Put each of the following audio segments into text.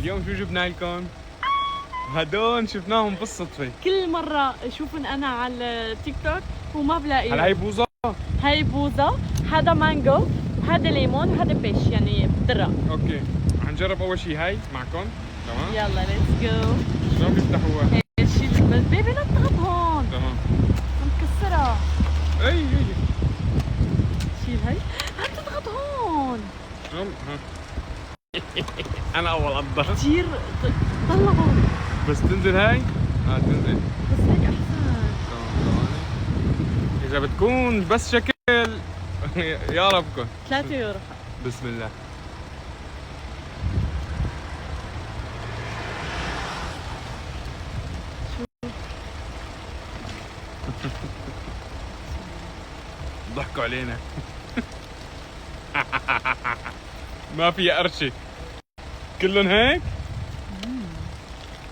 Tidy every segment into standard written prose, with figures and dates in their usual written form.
اليوم شو جبنا لكم؟ هدول شفناهم بالصدفة. كل مرة اشوفن انا على التيك توك وما بلاقيهم. هلا هي بوظة؟ هاي بوظة، هذا مانجو، وهذا ليمون، وهذا بيش يعني ذرة. اوكي، رح نجرب اول شيء هاي معكم، تمام؟ يلا ليتس جو. شلون بيفتحوها؟ شيل بس بيبي لا تضغط هون، تمام. عم تكسرها. اي شيل هاي، عم تضغط هون. شلون؟ ها انا اول اضغط. كثير ضلها هون. بس تنزل هاي؟ تنزل. بس هيك احسن. تمام ثواني. اذا بتكون بس شكل يا ربكم. 3 يورو. بسم الله. ضحكوا علينا. ما في قرشة، كلهم هيك؟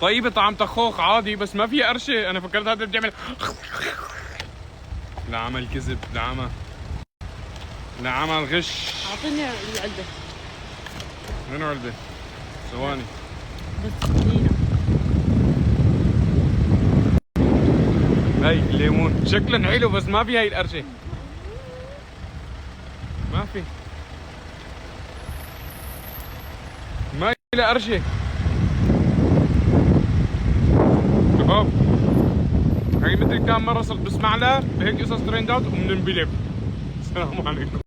طيبة طعم طخوخ عادي بس ما في قرشة، أنا فكرت هذا بده يعمل. لا عمل كذب، لا عمل غش. اعطيني العلبة. وين علبة؟ ثواني. بس خلينا. هاي الليمون شكلهم حلو بس ما في هاي القرشة، ما في قرشة. شباب هاي مدري كم مرة صرت بسمع لها بهيك قصص ترندات وبننبلب. السلام عليكم.